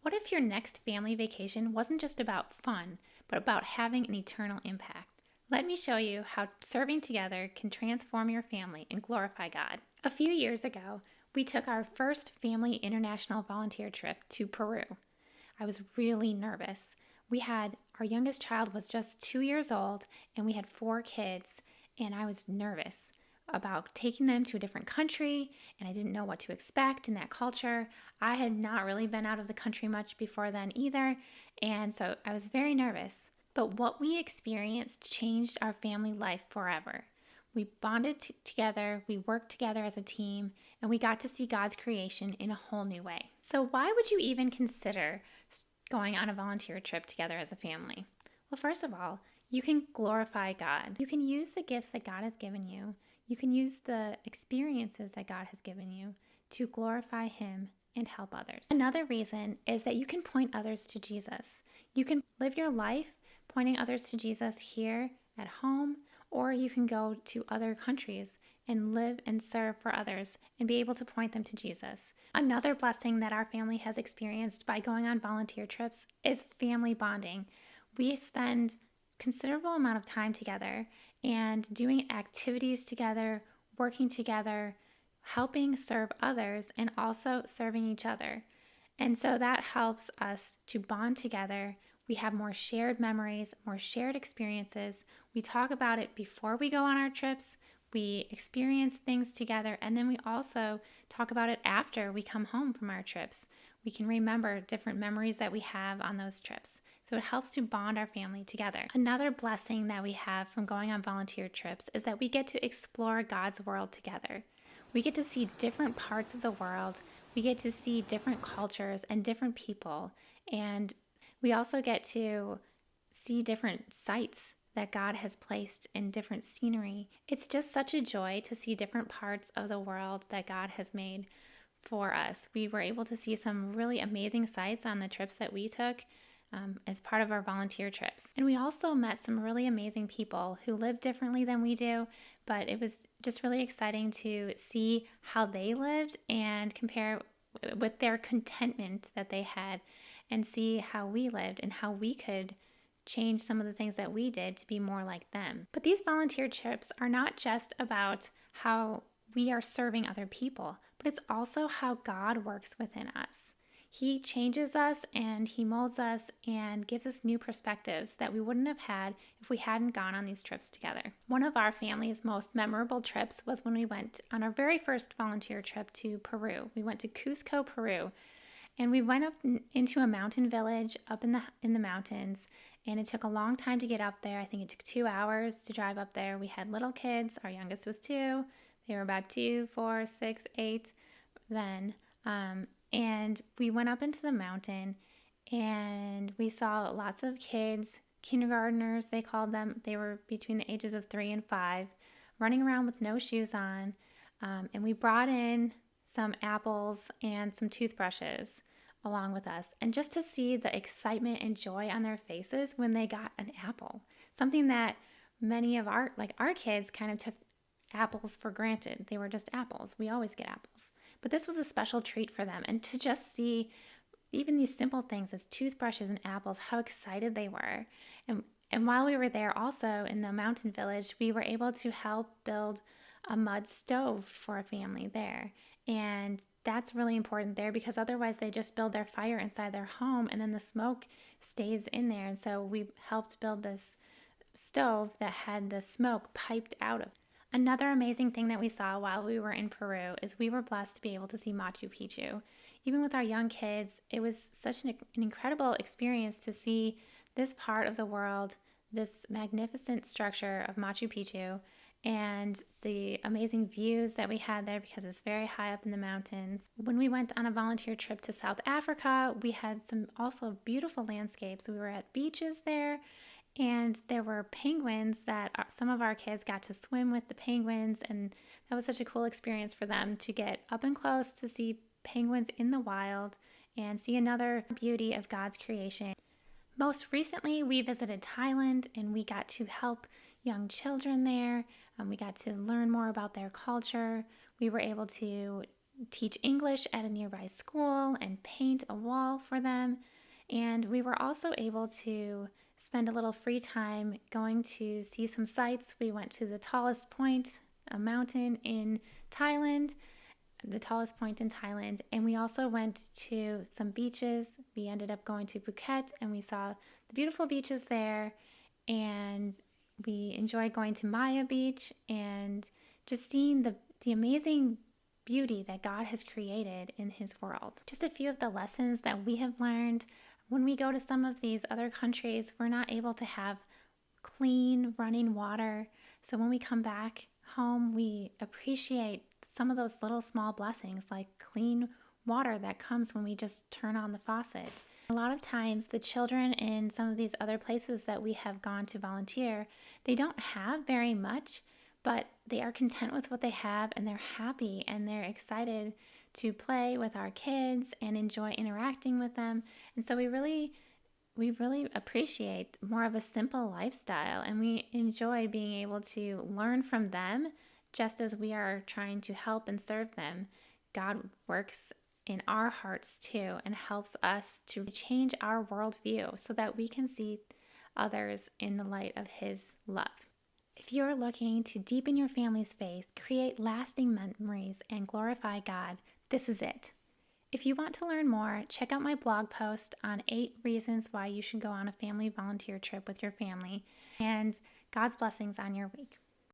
What if your next family vacation wasn't just about fun, but about having an eternal impact? Let me show you how serving together can transform your family and glorify God. A few years ago, we took our first family international volunteer trip to Peru. I was really nervous. Our youngest child was just 2 years old, and we had 4 kids, and I was nervous about taking them to a different country, and I didn't know what to expect in that culture. I had not really been out of the country much before then either, and so I was very nervous. But what we experienced changed our family life forever. We bonded together, we worked together as a team, and we got to see God's creation in a whole new way. So why would you even consider going on a volunteer trip together as a family? Well, first of all, you can glorify God. You can use the gifts that God has given you. You can use the experiences that God has given you to glorify Him and help others. Another reason is that you can point others to Jesus. You can live your life pointing others to Jesus here at home, or you can go to other countries and live and serve for others and be able to point them to Jesus. Another blessing that our family has experienced by going on volunteer trips is family bonding. We spend considerable amount of time together and doing activities together, working together, helping serve others, and also serving each other. And so that helps us to bond together. We have more shared memories, more shared experiences. We talk about it before we go on our trips. We experience things together, and then we also talk about it after we come home from our trips. We can remember different memories that we have on those trips. So it helps to bond our family together. Another blessing that we have from going on volunteer trips is that we get to explore God's world together. We get to see different parts of the world. We get to see different cultures and different people. And we also get to see different sights that God has placed in different scenery. It's just such a joy to see different parts of the world that God has made for us. We were able to see some really amazing sights on the trips that we took as part of our volunteer trips. And we also met some really amazing people who live differently than we do, but it was just really exciting to see how they lived and compare with their contentment that they had and see how we lived and how we could change some of the things that we did to be more like them. But these volunteer trips are not just about how we are serving other people, but it's also how God works within us. He changes us and He molds us and gives us new perspectives that we wouldn't have had if we hadn't gone on these trips together. One of our family's most memorable trips was when we went on our very first volunteer trip to Peru. We went to Cusco, Peru, and we went up into a mountain village up in the mountains, and it took a long time to get up there. I think it took 2 hours to drive up there. We had little kids. Our youngest was 2. They were about 2, 4, 6, 8 then. And we went up into the mountain, and we saw lots of kids, kindergartners, they called them. They were between the ages of 3 and 5, running around with no shoes on. And we brought in some apples and some toothbrushes along with us. And just to see the excitement and joy on their faces when they got an apple, something that many of our kids kind of took apples for granted. They were just apples. We always get apples. But this was a special treat for them. And to just see even these simple things as toothbrushes and apples, how excited they were. And while we were there also in the mountain village, we were able to help build a mud stove for a family there. And that's really important there because otherwise they just build their fire inside their home and then the smoke stays in there. And so we helped build this stove that had the smoke piped out of. Another amazing thing that we saw while we were in Peru is we were blessed to be able to see Machu Picchu. Even with our young kids, it was such an incredible experience to see this part of the world, this magnificent structure of Machu Picchu, and the amazing views that we had there because it's very high up in the mountains. When we went on a volunteer trip to South Africa, we had some also beautiful landscapes. We were at beaches there, and there were penguins that some of our kids got to swim with the penguins, and that was such a cool experience for them to get up and close to see penguins in the wild and see another beauty of God's creation. Most recently, we visited Thailand, and we got to help young children there. We got to learn more about their culture. We were able to teach English at a nearby school and paint a wall for them. And we were also able to spend a little free time going to see some sights. We went to the tallest point, a mountain in Thailand, the tallest point in Thailand. And we also went to some beaches. We ended up going to Phuket and we saw the beautiful beaches there. And we enjoyed going to Maya Beach and just seeing the amazing beauty that God has created in His world. Just a few of the lessons that we have learned. When we go to some of these other countries, we're not able to have clean running water. So when we come back home, we appreciate some of those little small blessings like clean water that comes when we just turn on the faucet. A lot of times the children in some of these other places that we have gone to volunteer, they don't have very much, but they are content with what they have and they're happy and they're excited to play with our kids and enjoy interacting with them. And so we really appreciate more of a simple lifestyle and we enjoy being able to learn from them just as we are trying to help and serve them. God works in our hearts too and helps us to change our worldview so that we can see others in the light of His love. If you're looking to deepen your family's faith, create lasting memories, and glorify God, this is it. If you want to learn more, check out my blog post on 8 reasons why you should go on a family volunteer trip with your family, and God's blessings on your week.